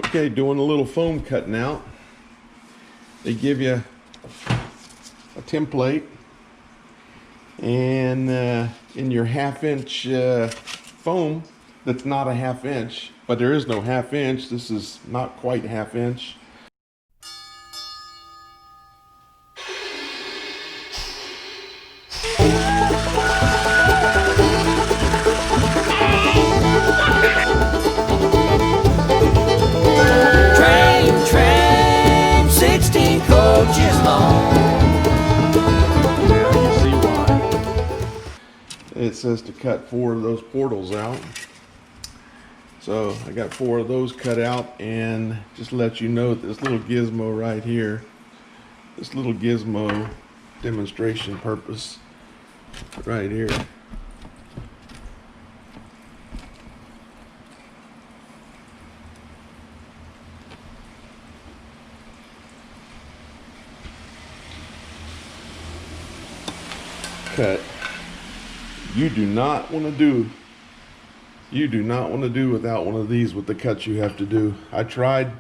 Okay, doing a little foam cutting out. They give you a template, and in your 1/2 inch foam, that's not a 1/2 inch, but there is no 1/2 inch. This is not quite 1/2 inch. Train, 16 coaches long. Now you see why. It says to cut 4 of those portals out. So I got 4 of those cut out, and just to let you know, this little gizmo right here, this little gizmo demonstration purpose right here. Cut. You do not want to do without one of these with the cuts you have to do. I tried.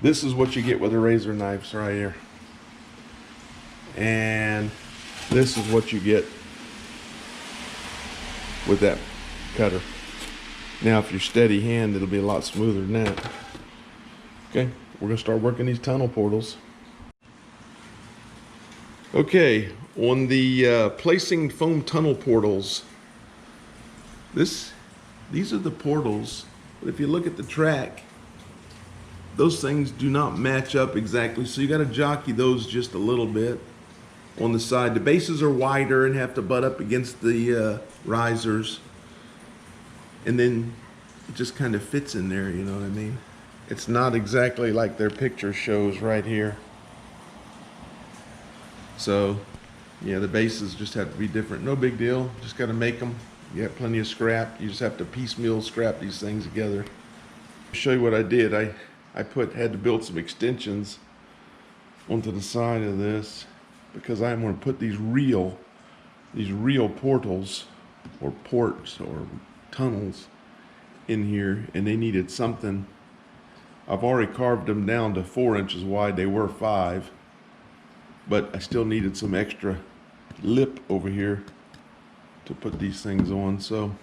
This is what you get with the razor knives right here. And this is what you get with that cutter. Now if you're steady hand, it'll be a lot smoother than that. Okay, we're gonna start working these tunnel portals. Okay, on the placing foam tunnel portals, these are the portals, but if you look at the track, those things do not match up exactly, so you got to jockey those just a little bit on the side. The bases are wider and have to butt up against the risers, and then it just kind of fits in there, you know what I mean? It's not exactly like their picture shows right here. So yeah, the bases just have to be different. No big deal, just got to make them. You have plenty of scrap. You just have to piecemeal scrap these things together. I'll show you what I did. I had to build some extensions onto the side of this because I'm going to put these real portals or ports or tunnels in here, and they needed something. I've already carved them down to 4 inches wide. They were 5, but I still needed some extra lip over here to put these things on. So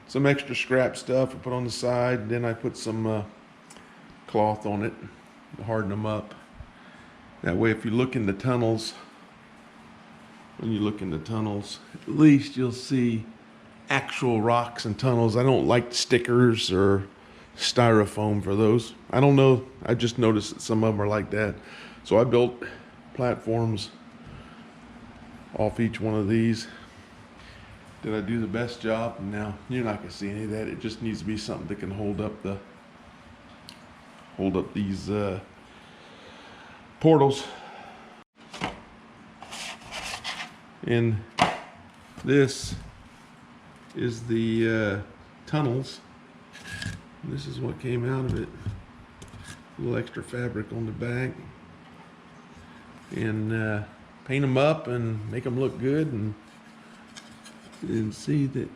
some extra scrap stuff I put on the side, then I put some cloth on it to harden them up. That way if you look in the tunnels, when you look in the tunnels, at least you'll see actual rocks and tunnels. I don't like stickers or styrofoam for those. I don't know, I just noticed that some of them are like that. So I built platforms off each one of these. Did I do the best job? No, you're not gonna see any of that. It just needs to be something that can hold up these portals. And this is the tunnels. This is what came out of it. A little extra fabric on the back. And paint them up and make them look good, and see that.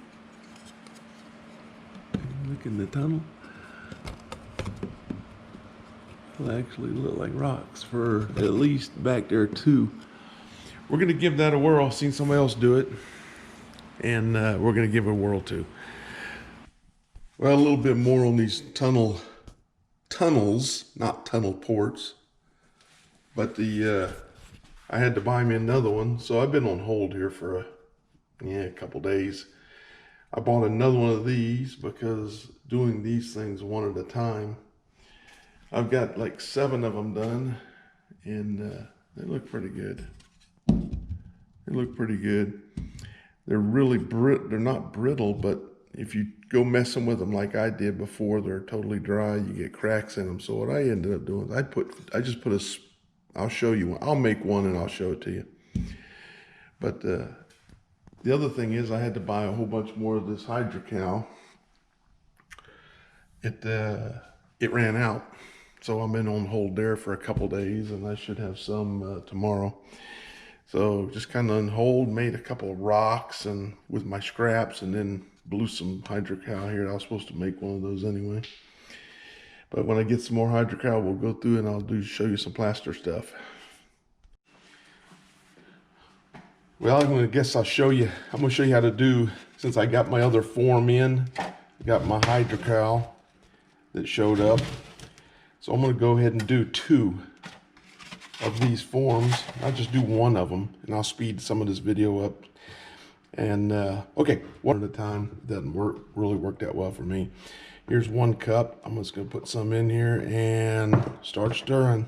Look in the tunnel. Will actually look like rocks for at least back there too. We're gonna give that a whirl. Seen somebody else do it, and we're gonna give it a whirl too. Well, a little bit more on these tunnels, not tunnel ports, but I had to buy me another one, so I've been on hold here for a couple days. I bought another one of these because doing these things one at a time, I've got like 7 of them done, and they look pretty good. They look pretty good. They're really they're not brittle, but if you go messing with them like I did before, they're totally dry. You get cracks in them. So what I ended up doing is I'll show you one. I'll make one and I'll show it to you. But the other thing is I had to buy a whole bunch more of this hydrocal. It ran out, so I've been on hold there for a couple days, and I should have some tomorrow. So just kind of on hold, made a couple of rocks and with my scraps, and then blew some hydrocal here. I was supposed to make one of those anyway. But when I get some more hydrocal, we'll go through and I'll show you some plaster stuff. Well, I'm going to show you how to do, since I got my other form in, I got my hydrocal that showed up. So I'm going to go ahead and do 2 of these forms. I'll just do 1 of them and I'll speed some of this video up. And okay, one at a time. Doesn't really work that well for me. Here's 1 cup. I'm just going to put some in here and start stirring.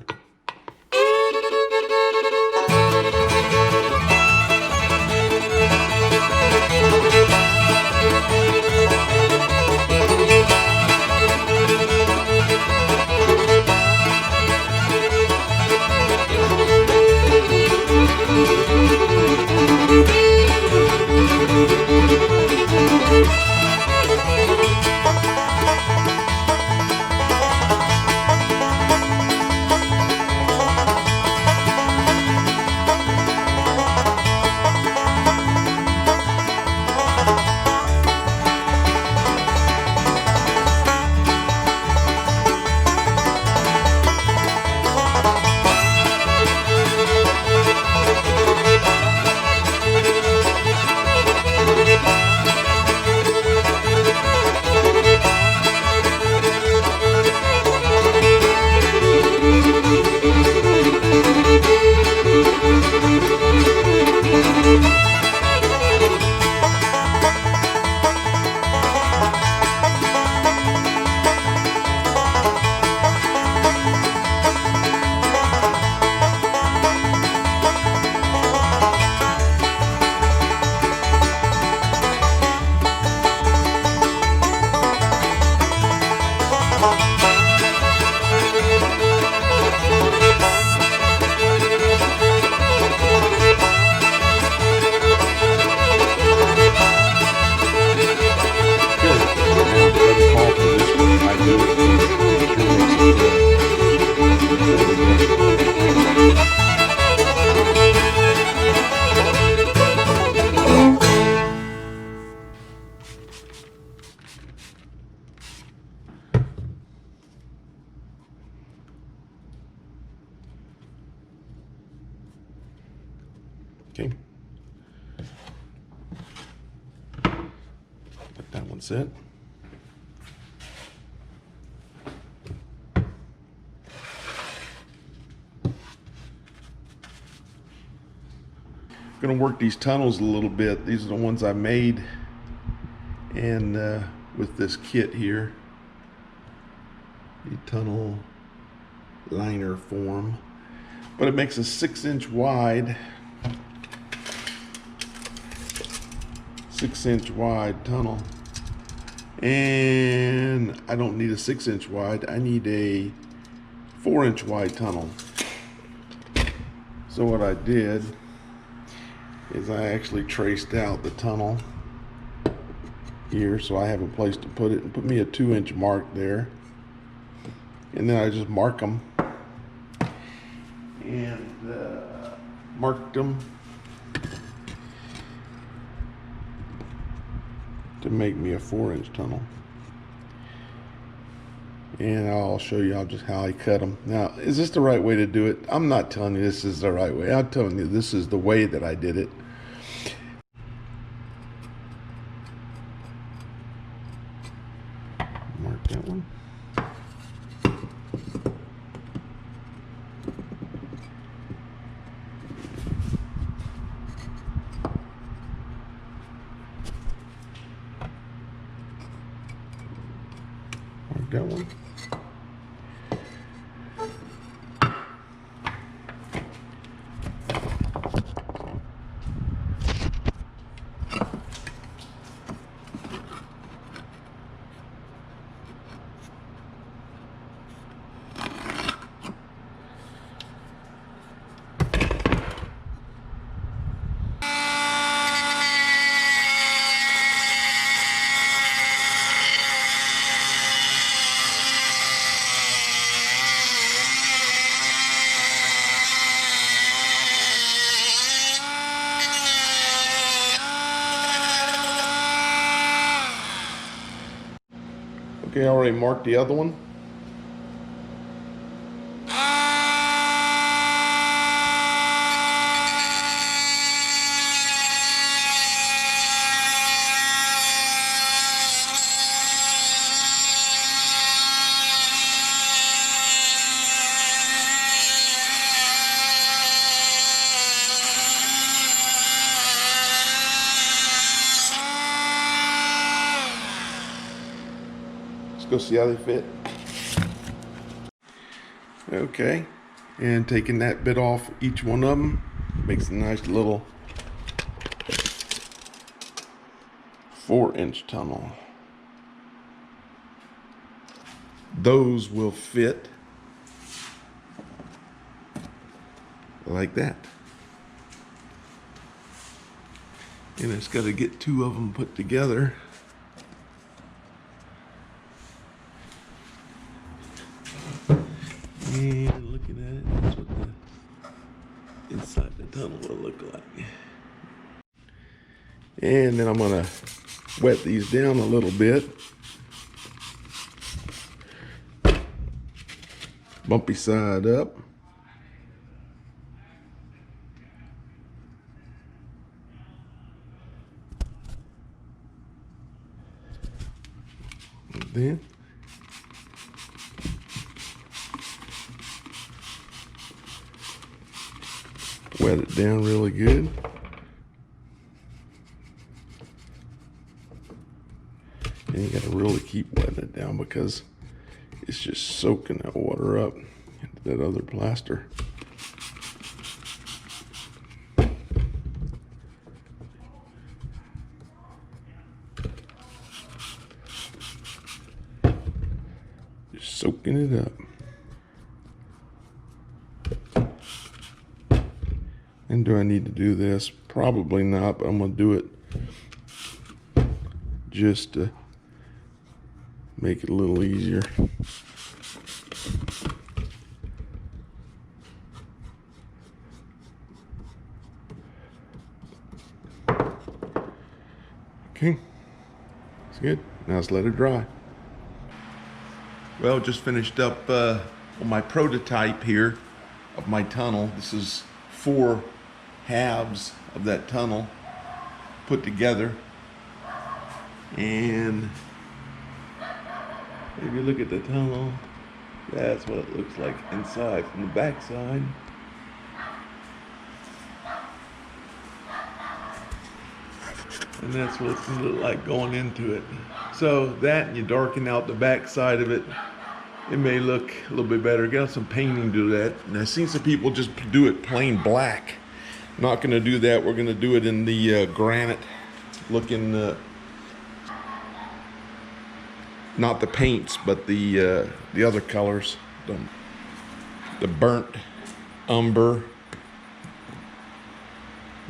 Okay. Let that one sit. Going to work these tunnels a little bit. These are the ones I made, and with this kit here, the tunnel liner form. But it makes a 6-inch wide, 6-inch wide tunnel, and I don't need a 6-inch wide. I need a 4-inch wide tunnel. So what I did is I actually traced out the tunnel here, so I have a place to put it, and put me a 2-inch mark there, and then I just mark them, and marked them to make me a 4-inch tunnel. And I'll show you just how I cut them. Now, is this the right way to do it? I'm not telling you this is the right way. I'm telling you this is the way that I did it. Mark that one. Mark that one. Okay, I already marked the other one. Let's go see how they fit. Okay, and taking that bit off each one of them makes a nice little 4-inch tunnel. Those will fit like that. And it's got to get 2 of them put together. And looking at it, that's what the inside the tunnel will look like. And then I'm gonna wet these down a little bit. Bumpy side up. And then wet it down really good. And you gotta really keep wetting it down because it's just soaking that water up into that other plaster. Just soaking it up. And do I need to do this? Probably not, but I'm gonna do it just to make it a little easier. Okay, it's good. Now let's let it dry. Well, just finished up on my prototype here of my tunnel. This is 4 halves of that tunnel put together. And if you look at the tunnel, that's what it looks like inside from the back side. And that's what it's gonna look like going into it. So that, and you darken out the back side of it, it may look a little bit better. Got some painting to do that. And I've seen some people just do it plain black. Not gonna do that. We're gonna do it in the granite looking, not the paints, but the other colors. The burnt umber,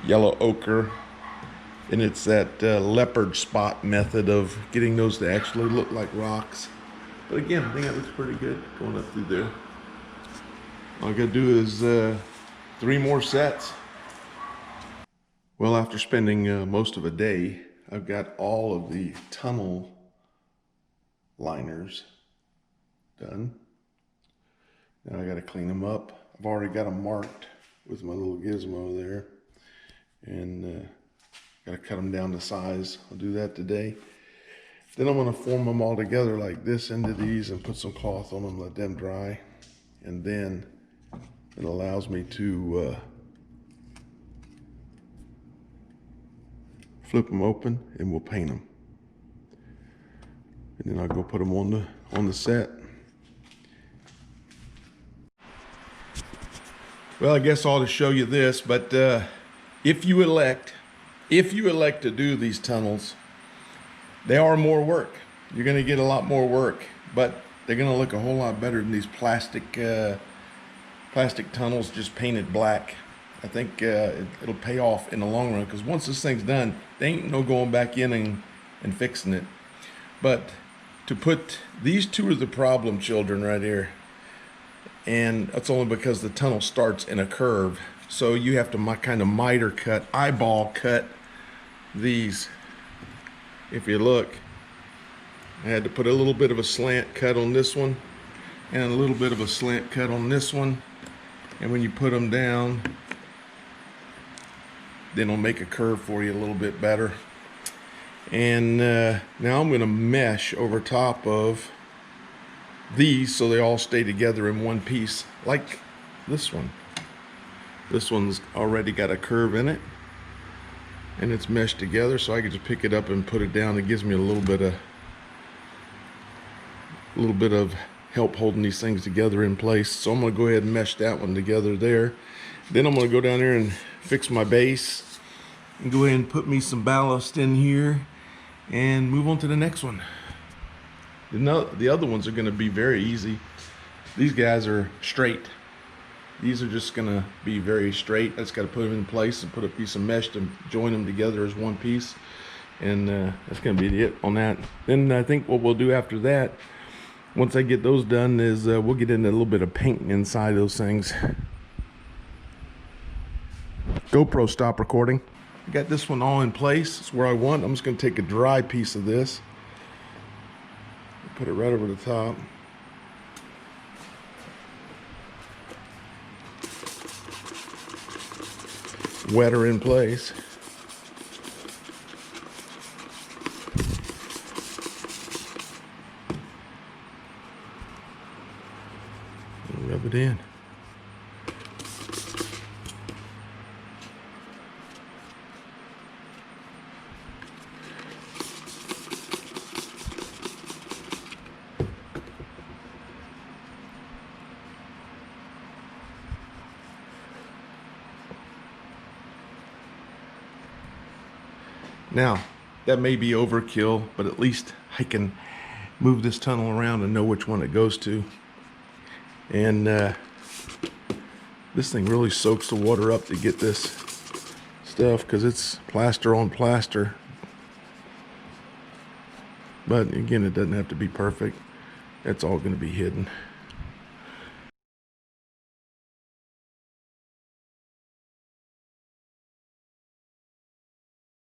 yellow ochre, and it's that leopard spot method of getting those to actually look like rocks. But again, I think that looks pretty good going up through there. All I gotta do is 3 more sets. Well, after spending most of a day, I've got all of the tunnel liners done. Now I gotta clean them up. I've already got them marked with my little gizmo there. And gotta cut them down to size. I'll do that today. Then I'm gonna form them all together like this into these and put some cloth on them, let them dry. And then it allows me to flip them open and we'll paint them. And then I'll go put them on the set. Well, I guess I'll just show you this, but if you elect to do these tunnels, they are more work. You're gonna get a lot more work, but they're gonna look a whole lot better than these plastic tunnels just painted black. I think it'll pay off in the long run, because once this thing's done, there ain't no going back in and fixing it. But to put, these 2 are the problem children right here. And that's only because the tunnel starts in a curve. So you have to kind of miter cut, eyeball cut these. If you look, I had to put a little bit of a slant cut on this one and a little bit of a slant cut on this one. And when you put them down, then it'll make a curve for you a little bit better. And now I'm gonna mesh over top of these so they all stay together in one piece, like this one. This one's already got a curve in it and it's meshed together, so I can just pick it up and put it down. It gives me a little bit a little bit of help holding these things together in place. So I'm going to go ahead and mesh that one together there. Then I'm going to go down there and fix my base and go ahead and put me some ballast in here and move on to the next one. The other ones are going to be very easy. These guys are straight. These are just going to be very straight. I just got to put them in place and put a piece of mesh to join them together as one piece. And that's going to be it on that. Then I think what we'll do after that, once I get those done, is we'll get into a little bit of painting inside those things. GoPro, stop recording. I got this one all in place. It's where I want. I'm just going to take a dry piece of this, put it right over the top. Wetter in place. Rub it in. Now, that may be overkill, but at least I can move this tunnel around and know which one it goes to. And this thing really soaks the water up to get this stuff, because it's plaster on plaster. But again, it doesn't have to be perfect. That's all going to be hidden.